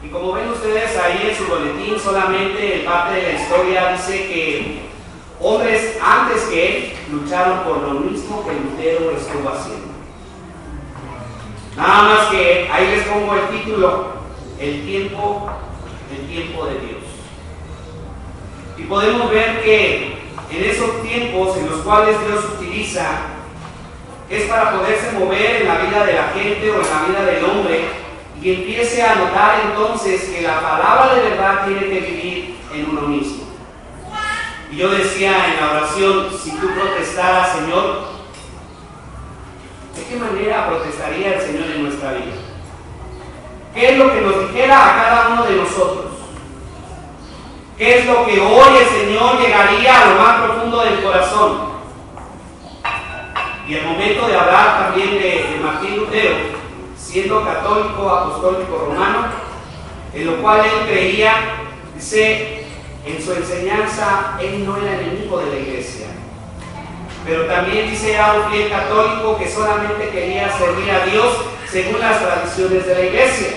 Y como ven ustedes ahí en su boletín, solamente en parte de la historia dice que hombres antes que él lucharon por lo mismo que Lutero estuvo haciendo. Nada más que ahí les pongo el título, el tiempo de Dios. Y podemos ver que en esos tiempos en los cuales Dios utiliza es para poderse mover en la vida de la gente o en la vida del hombre y empiece a notar entonces que la palabra de verdad tiene que vivir en uno mismo. Y yo decía en la oración, si tú protestaras, Señor, ¿de qué manera protestaría el Señor en nuestra vida? ¿Qué es lo que nos dijera a cada uno de nosotros? ¿Qué es lo que hoy el Señor llegaría a lo más profundo del corazón? Y el momento de hablar también de Martín Lutero, siendo católico, apostólico romano, en lo cual él creía, dice, en su enseñanza, él no era enemigo de la iglesia. Pero también dice, era un fiel católico que solamente quería servir a Dios según las tradiciones de la iglesia.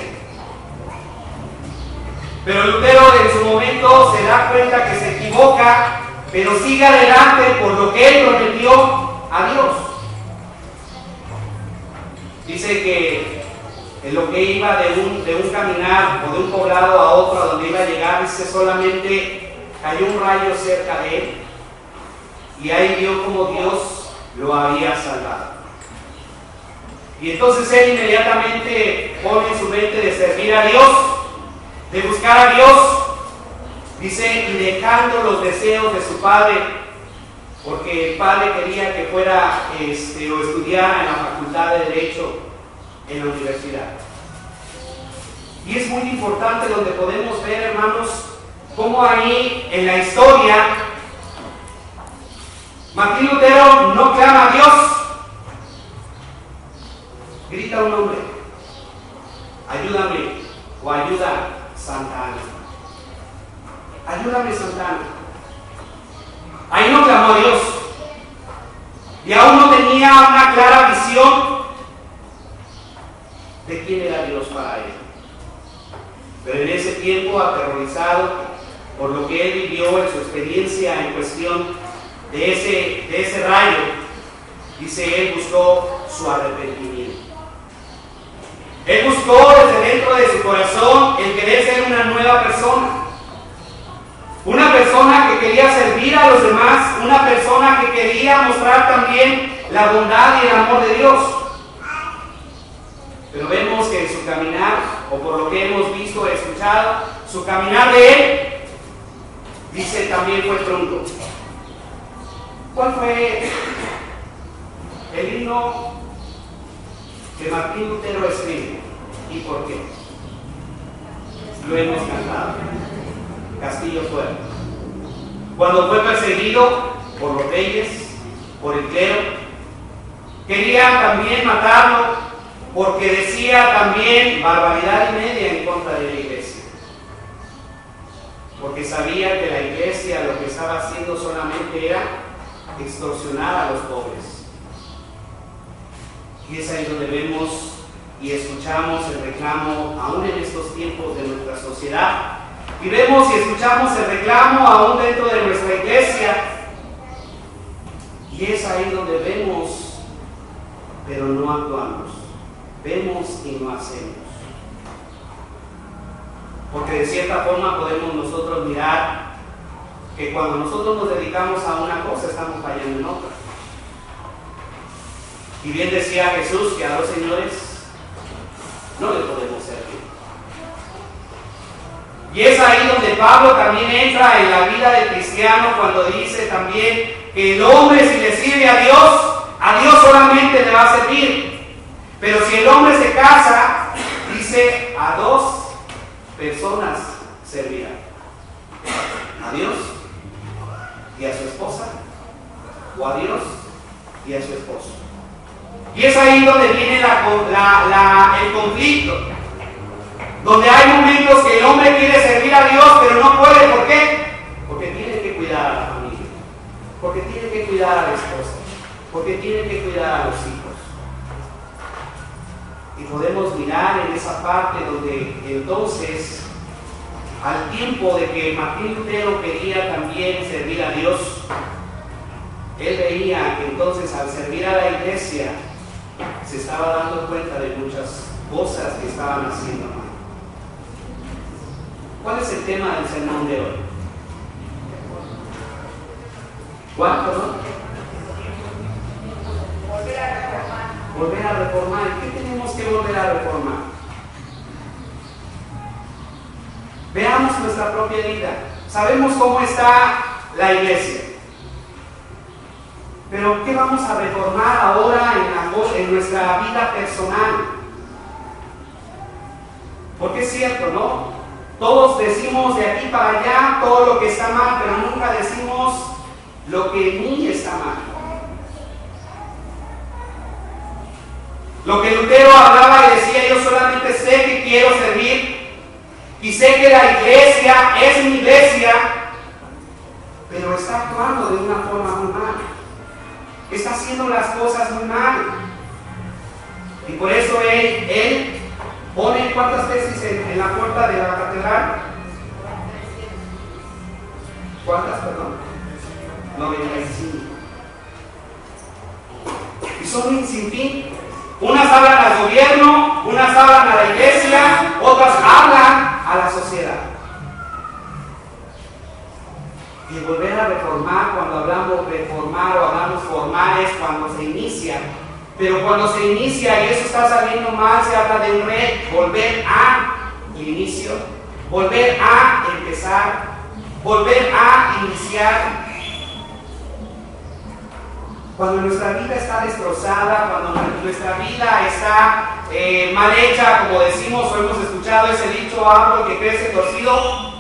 Pero Lutero en su momento se da cuenta que se equivoca, pero sigue adelante por lo que él prometió a Dios. Dice que en lo que iba de un caminar o de un poblado a otro, a donde iba a llegar, dice, solamente cayó un rayo cerca de él y ahí vio como Dios lo había salvado. Y entonces él inmediatamente pone en su mente de servir a Dios, de buscar a Dios, dice, y dejando los deseos de su padre, porque el padre quería que fuera o estudiara en la facultad de Derecho en la universidad. Y es muy importante donde podemos ver, hermanos, cómo ahí en la historia Martín Lutero no clama a Dios, grita a un hombre, ayúdame, o ayuda Santa Ana. Ayúdame, Santa Ana. Ahí no clamó a Dios. Y aún no tenía una clara visión de quién era Dios para él. Pero en ese tiempo, aterrorizado por lo que él vivió en su experiencia en cuestión de ese rayo, dice, él buscó su arrepentimiento. Él buscó desde dentro de su corazón el querer ser una nueva persona. Una persona que quería servir a los demás, una persona que quería mostrar también la bondad y el amor de Dios. Pero vemos que en su caminar, o por lo que hemos visto, escuchado, su caminar de él, dice, también fue tronco. ¿Cuál fue el himno que Martín Lutero escribe? ¿Y por qué? Lo hemos cantado. Castillo Fuerte. Cuando fue perseguido por los reyes, por el clero, querían también matarlo porque decía también barbaridad y media en contra de la iglesia. Porque sabía que la iglesia lo que estaba haciendo solamente era extorsionar a los pobres. Y es ahí donde vemos y escuchamos el reclamo, aún en estos tiempos de nuestra sociedad, y vemos y escuchamos el reclamo aún dentro de nuestra iglesia, y es ahí donde vemos, pero no actuamos, vemos y no hacemos. Porque de cierta forma podemos nosotros mirar que cuando nosotros nos dedicamos a una cosa, estamos fallando en otra. Y bien decía Jesús que a dos señores no le podemos servir. Y es ahí donde Pablo también entra en la vida del cristiano cuando dice también que el hombre, si le sirve a Dios solamente le va a servir. Pero si el hombre se casa, dice, a dos personas servirá. A Dios y a su esposa, o a Dios y a su esposo. Y es ahí donde viene el conflicto, donde hay momentos que el hombre quiere servir a Dios, pero no puede. ¿Por qué? Porque tiene que cuidar a la familia, porque tiene que cuidar a la esposa, porque tiene que cuidar a los hijos. Y podemos mirar en esa parte donde entonces, al tiempo de que Martín Lutero quería también servir a Dios, él veía que entonces al servir a la iglesia se estaba dando cuenta de muchas cosas que estaban haciendo mal. ¿Cuál es el tema del sermón de hoy? ¿Cuál, perdón? Volver a reformar. Volver a reformar. ¿Qué tenemos que volver a reformar? Veamos nuestra propia vida. Sabemos cómo está la iglesia. Pero ¿qué vamos a reformar ahora en nuestra vida personal? Porque es cierto, ¿no? Todos decimos de aquí para allá todo lo que está mal, pero nunca decimos lo que en mí está mal. Lo que Lutero hablaba y decía: yo solamente sé que quiero servir y sé que la iglesia es mi iglesia, pero está actuando de una forma muy mal. Está haciendo las cosas muy mal. Y por eso él pone ¿cuántas tesis en la puerta de la catedral? ¿Cuántas, perdón? 95. Y son un sinfín. Unas hablan al gobierno, unas hablan a la iglesia, otras hablan a la sociedad. Y volver a reformar, cuando hablamos reformar o hablamos formar, es cuando se inicia. Pero cuando se inicia y eso está saliendo mal, se habla de volver a inicio, volver a empezar, volver a iniciar. Cuando nuestra vida está destrozada, cuando nuestra vida está mal hecha, como decimos o hemos escuchado ese dicho: árbol que crece torcido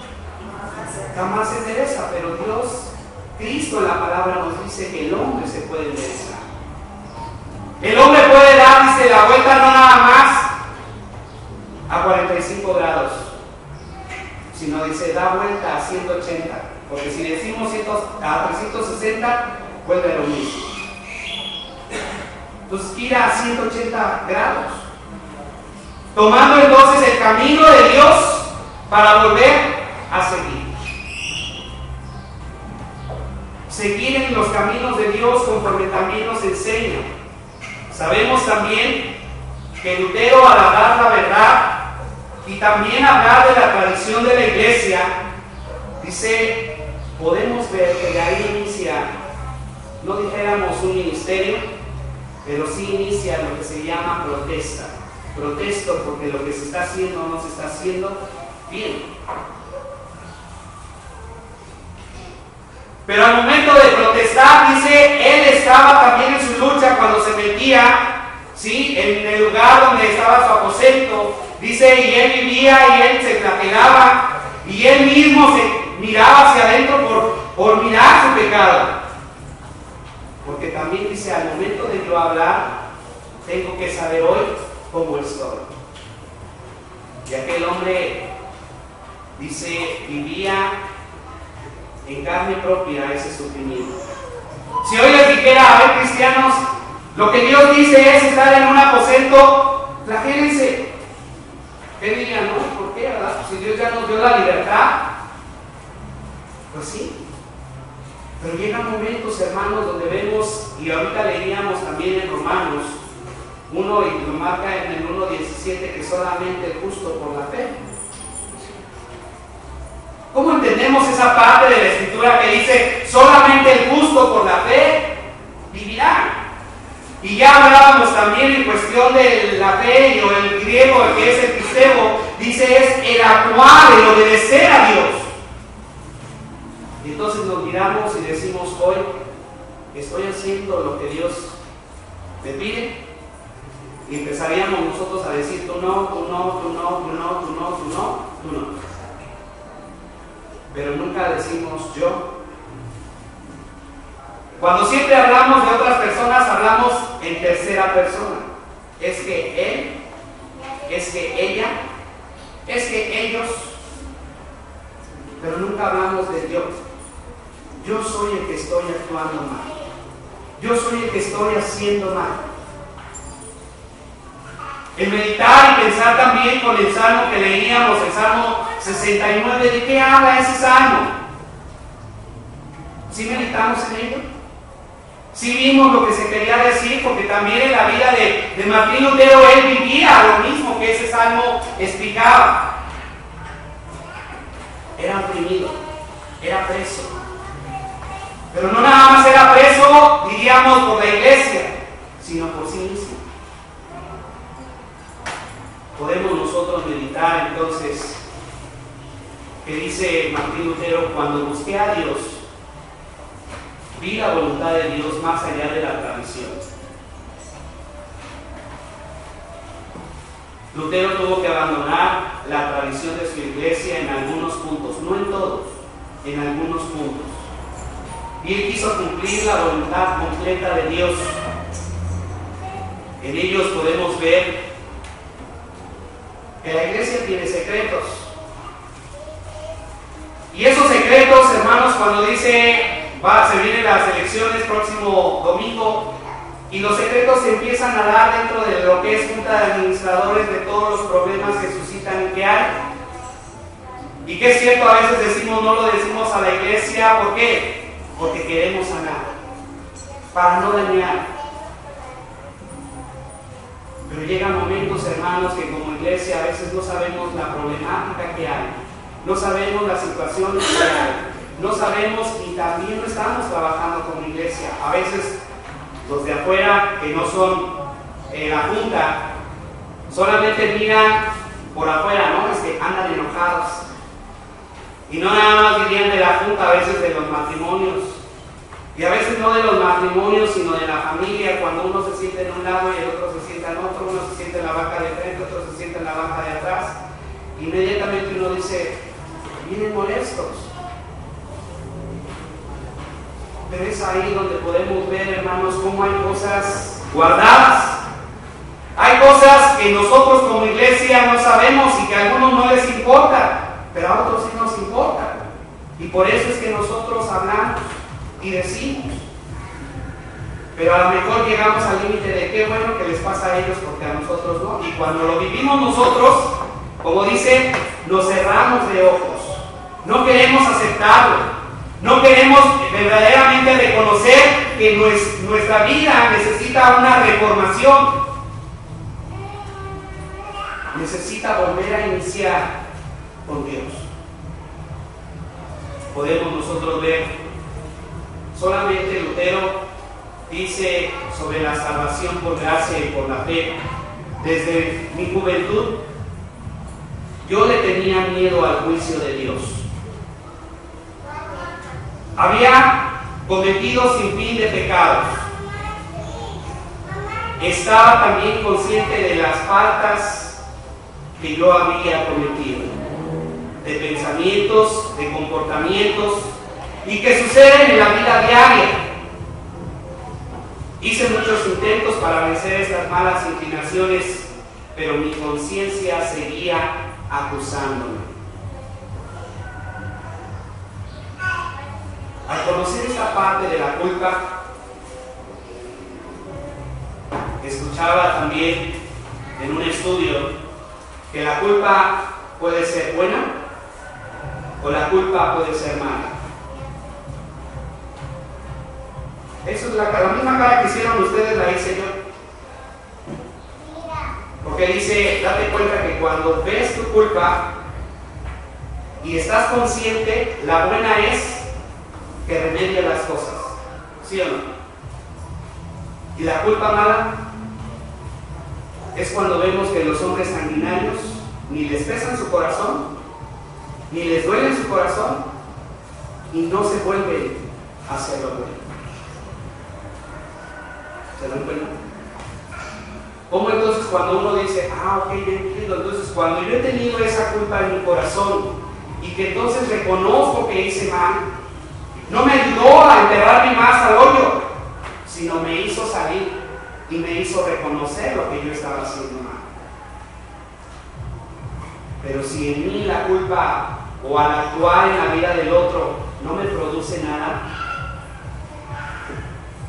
jamás se endereza. Pero Dios, Cristo en la palabra nos dice que el hombre se puede enderezar. El hombre puede dar, dice, la vuelta no nada más a 45 grados, sino dice, da vuelta a 180. Porque si decimos a 360, vuelve a lo mismo. Entonces gira a 180 grados, tomando entonces el camino de Dios para volver a seguir. Seguir en los caminos de Dios conforme también nos enseña. Sabemos también que Lutero, al hablar la verdad y también hablar de la tradición de la iglesia, dice, podemos ver que de ahí inicia, no dijéramos un ministerio, pero sí inicia lo que se llama protesta. Protesto porque lo que se está haciendo no se está haciendo bien. Pero al momento de protestar, dice, él estaba también en su lucha cuando se metía, ¿sí?, en el lugar donde estaba su aposento. Dice, y él vivía y él se flagelaba y él mismo se miraba hacia adentro por mirar su pecado. Porque también dice, al momento de yo hablar, tengo que saber hoy cómo estoy. Y aquel hombre, dice, vivía en carne propia ese sufrimiento. Si hoy les dijera, a ver, cristianos, lo que Dios dice es estar en un aposento, flagélense. ¿Qué dirían? No, ¿por qué? ¿Verdad? Si Dios ya nos dio la libertad. Pues sí. Pero llegan momentos, hermanos, donde vemos, y ahorita leíamos también en Romanos 1, y lo marca en el 1:17, que solamente el justo por la fe. ¿Cómo entendemos esa parte de la Escritura que dice solamente el justo por la fe vivirá? Y ya hablábamos también en cuestión de la fe, o el griego, que es el pisteo, dice es el actuar, el obedecer a Dios. Y entonces nos miramos y decimos hoy, ¿estoy haciendo lo que Dios me pide? Y empezaríamos nosotros a decir, tú no, tú no, tú no, tú no, tú no, tú no, tú no. Pero nunca decimos yo. Cuando siempre hablamos de otras personas, hablamos en tercera persona. Es que él, es que ella, es que ellos, pero nunca hablamos de Dios. Yo soy el que estoy actuando mal. Yo soy el que estoy haciendo mal. El meditar y pensar también con el salmo que leíamos, el Salmo 69, ¿de qué habla ese salmo? ¿Sí meditamos en ello? Sí vimos lo que se quería decir, porque también en la vida de Martín Lutero él vivía lo mismo que ese salmo explicaba. Era oprimido, era preso. Pero no nada más era preso, diríamos, por la iglesia, sino por sí mismo. Podemos nosotros meditar entonces, que dice Martín Lutero, cuando busqué a Dios, vi la voluntad de Dios más allá de la tradición. Lutero tuvo que abandonar la tradición de su iglesia en algunos puntos, no en todos, en algunos puntos. Y él quiso cumplir la voluntad completa de Dios. En ellos podemos ver que la iglesia tiene secretos. Y esos secretos, hermanos, cuando dice se vienen las elecciones próximo domingo y los secretos se empiezan a dar dentro de lo que es junta de administradores de todos los problemas que suscitan y que hay. Y que es cierto, a veces decimos, no lo decimos a la iglesia, ¿por qué? Porque queremos sanar, para no dañar. Pero llegan momentos, hermanos, que como iglesia a veces no sabemos la problemática que hay, no sabemos las situaciones que hay, no sabemos y también no estamos trabajando como iglesia. A veces los de afuera, que no son la junta, solamente miran por afuera, ¿no? Es que andan enojados. Y no nada más dirían de la junta, a veces de los matrimonios. Y a veces no de los matrimonios, sino de la familia, cuando uno se siente en un lado y el otro se sienta en otro, uno se siente en la banca de frente, otro se siente en la banca de atrás. Inmediatamente uno dice, vienen molestos. Pero es ahí donde podemos ver, hermanos, cómo hay cosas guardadas. Hay cosas que nosotros como iglesia no sabemos y que a algunos no les importa, pero a otros sí nos importa. Y por eso es que nosotros hablamos y decimos. Pero a lo mejor llegamos al límite de qué bueno que les pasa a ellos porque a nosotros no. Y cuando lo vivimos nosotros, como dice, nos cerramos de ojos. No queremos aceptarlo. No queremos verdaderamente reconocer que nuestra vida necesita una reformación. Necesita volver a iniciar con Dios. Podemos nosotros ver, solamente Lutero dice sobre la salvación por gracia y por la fe. Desde mi juventud, yo le tenía miedo al juicio de Dios. Había cometido sin fin de pecados. Estaba también consciente de las faltas que yo había cometido, de pensamientos, de comportamientos, y que suceden en la vida diaria. Hice muchos intentos para vencer estas malas inclinaciones, pero mi conciencia seguía acusándome. Al conocer esta parte de la culpa, escuchaba también en un estudio que la culpa puede ser buena o la culpa puede ser mala. Eso es la misma cara que hicieron ustedes, la hice yo. Porque dice, date cuenta que cuando ves tu culpa y estás consciente, la buena es que remedia las cosas, ¿sí o no? Y la culpa mala es cuando vemos que los hombres sanguinarios ni les pesan su corazón, ni les duele en su corazón, y no se vuelven a hacer lo bueno. ¿Se dan cuenta? ¿Cómo entonces cuando uno dice, ok, yo entiendo, entonces cuando yo he tenido esa culpa en mi corazón y que entonces reconozco que hice mal, no me ayudó a enterrarme más al hoyo, sino me hizo salir y me hizo reconocer lo que yo estaba haciendo mal. Pero si en mí la culpa o al actuar en la vida del otro no me produce nada,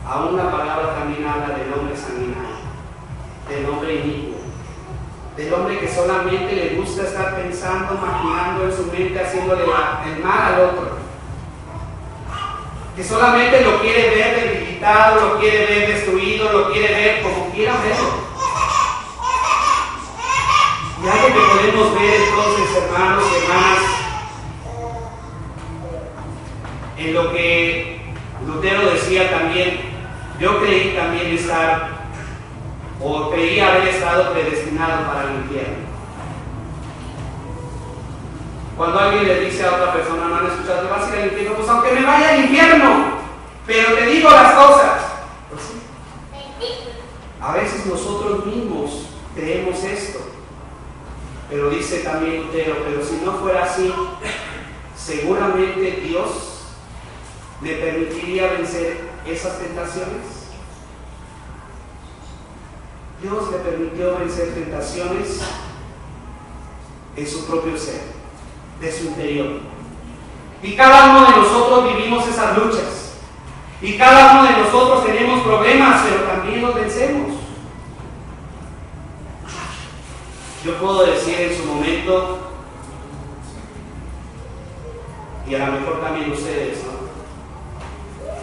aún la palabra también habla del hombre sanguinario, del hombre inicuo, del hombre que solamente le gusta estar pensando, maquinando en su mente, haciéndole el mal al otro, que solamente lo quiere ver debilitado, lo quiere ver destruido, lo quiere ver como quiera verlo. Y algo que podemos ver entonces, hermanos y hermanas, en lo que Lutero decía también, yo creí también estar, o creía haber estado predestinado para el infierno. Cuando alguien le dice a otra persona, no han escuchado, te vas a ir al infierno, pues aunque me vaya al infierno, pero te digo las cosas. Pues sí. A veces nosotros mismos creemos esto, pero dice también Lutero, pero si no fuera así, seguramente Dios le permitiría vencer esas tentaciones. Dios le permitió vencer tentaciones en su propio ser, de su interior. Y cada uno de nosotros vivimos esas luchas. Y cada uno de nosotros tenemos problemas, pero también los vencemos. Yo puedo decir en su momento, y a lo mejor también ustedes, ¿no?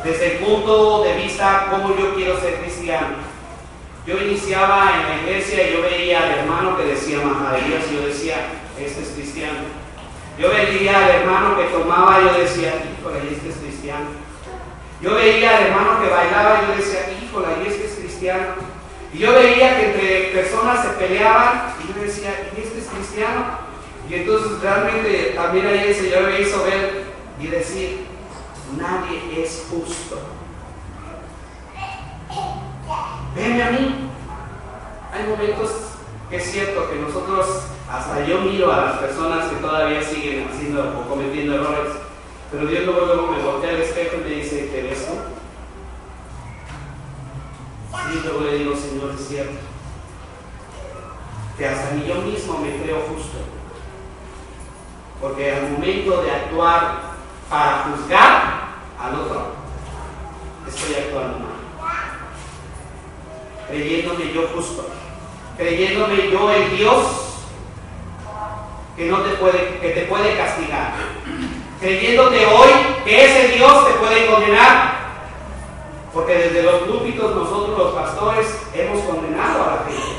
Desde el punto de vista cómo yo quiero ser cristiano. Yo iniciaba en la iglesia y yo veía al hermano que decía majaderías y yo decía, este es cristiano. Yo veía al hermano que tomaba y yo decía, híjole, este es cristiano. Yo veía al hermano que bailaba y yo decía, híjole, y este es cristiano. Y yo veía que entre personas se peleaban y yo decía, y este es cristiano. Y entonces realmente también ahí el Señor me hizo ver y decir, nadie es justo. Venme a mí. Hay momentos que es cierto que nosotros, hasta yo miro a las personas que todavía siguen haciendo o cometiendo errores, pero Dios luego me voltea al espejo y me dice, ¿te ves tú? Y luego le digo, Señor, es cierto, que hasta ni yo mismo me creo justo, porque al momento de actuar para juzgar al otro, estoy actuando mal, creyéndome yo justo, creyéndome yo el Dios que te puede castigar, creyéndote hoy que ese Dios te puede condenar, porque desde los púlpitos nosotros los pastores hemos condenado a la gente.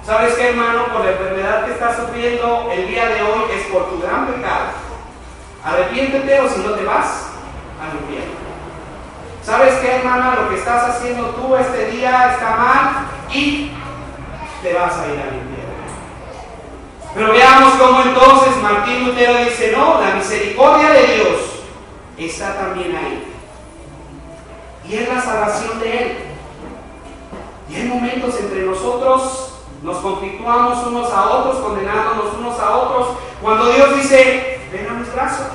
¿Sabes qué, hermano? Por la enfermedad que estás sufriendo el día de hoy es por tu gran pecado. Arrepiéntete o si no te vas al infierno. ¿Sabes qué, hermana? Lo que estás haciendo tú este día está mal y te vas a ir al infierno. Pero veamos cómo entonces Martín Lutero dice, no, la misericordia de Dios está también ahí. Y es la salvación de Él. Y hay momentos entre nosotros, nos conflictuamos unos a otros, condenándonos unos a otros, cuando Dios dice, ven a mis brazos,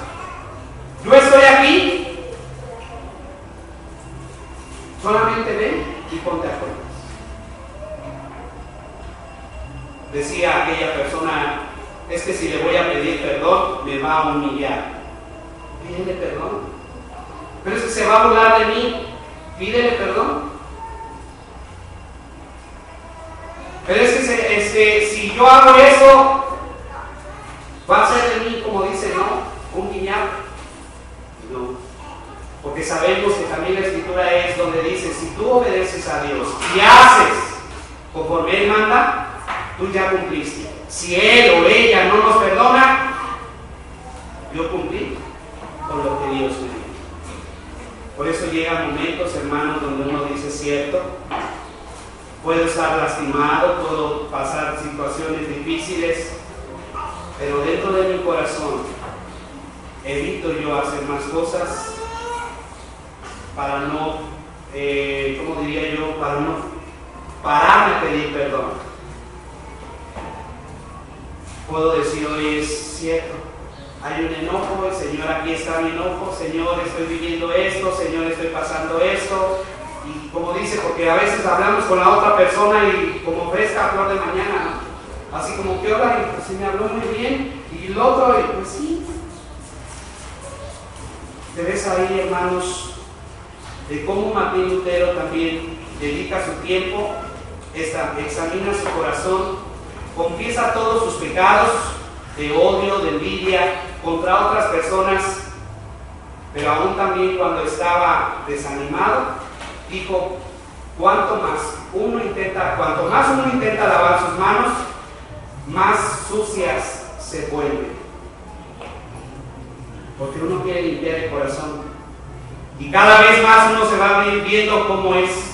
yo estoy aquí, solamente ven y ponte a cuentas. Decía aquella persona, es que si le voy a pedir perdón, me va a humillar. Pídele perdón. Pero es que se va a burlar de mí, pídele perdón. Pero es que si yo hago eso, va a ser de mí, como dice, ¿no? Un guiñapo. No. Porque sabemos que también la Escritura es donde dice, si tú obedeces a Dios y haces conforme Él manda, tú ya cumpliste. Si Él o ella no nos perdona, yo cumplí con lo que Dios me dijo. Por eso llegan momentos, hermanos, donde uno dice, cierto, puedo estar lastimado, puedo pasar situaciones difíciles, pero dentro de mi corazón evito yo hacer más cosas para no, ¿cómo diría yo? Para no pararme a pedir perdón. Puedo decir hoy, es cierto, hay un enojo, Señor, aquí está mi enojo, Señor, estoy viviendo esto, Señor, estoy pasando esto. Y como dice, porque a veces hablamos con la otra persona y como fresca flor de mañana, ¿no? Así como que ahora, y pues sí me habló muy bien, y el otro, y pues sí. Te ves ahí, hermanos, de cómo Martín Lutero también dedica su tiempo, examina su corazón confiesa todos sus pecados de odio, de envidia contra otras personas, pero aún también cuando estaba desanimado, dijo, cuanto más uno intenta lavar sus manos, más sucias se vuelven. Porque uno quiere limpiar el corazón. Y cada vez más uno se va viendo cómo es.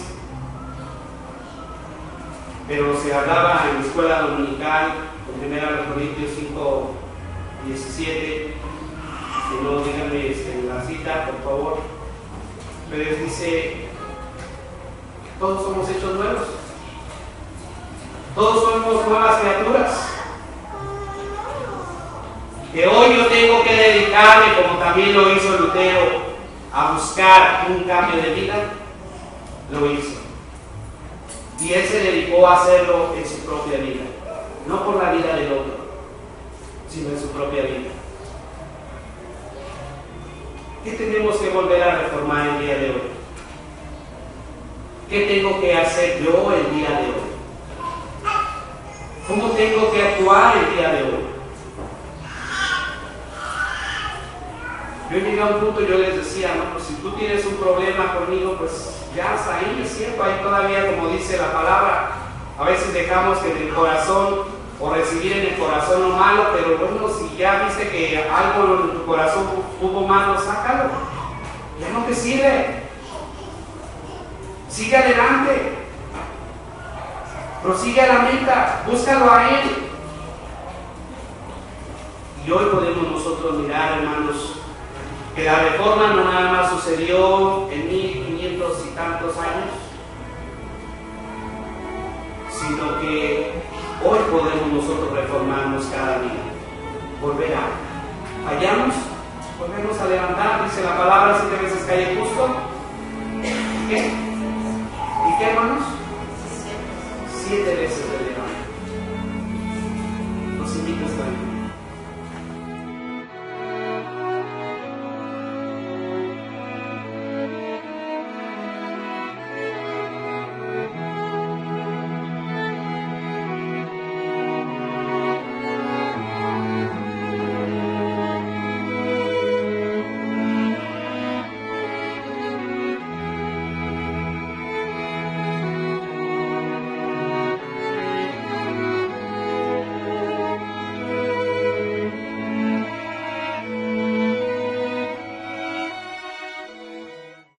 Pero se hablaba en la escuela dominical, en 1 Corintios 5:17, si no, díganme en la cita, por favor. Pero dice, todos somos hechos nuevos. Todos somos nuevas criaturas. Que hoy yo tengo que dedicarme, como también lo hizo Lutero, a buscar un cambio de vida, lo hizo. Y él se dedicó a hacerlo en su propia vida, no por la vida del otro, sino en su propia vida. ¿Qué tenemos que volver a reformar el día de hoy? ¿Qué tengo que hacer yo el día de hoy? ¿Cómo tengo que actuar el día de hoy? Yo llegué a un punto y yo les decía, no, pues si tú tienes un problema conmigo, pues ya hasta ahí, es cierto, ahí todavía, como dice la palabra, a veces dejamos que en el corazón, o recibir en el corazón lo malo, pero bueno, si ya viste que algo en tu corazón hubo malo, sácalo, ya no te sirve, sigue adelante, prosigue a la meta, búscalo a Él. Y hoy podemos nosotros mirar, hermanos, que la reforma no nada más sucedió en 1500 y tantos años, sino que hoy podemos nosotros reformarnos cada día, volver a fallamos, volvemos a levantar, dice la palabra, 7 veces cae el justo. ¿Qué? ¿Y qué, hermanos? 7 veces.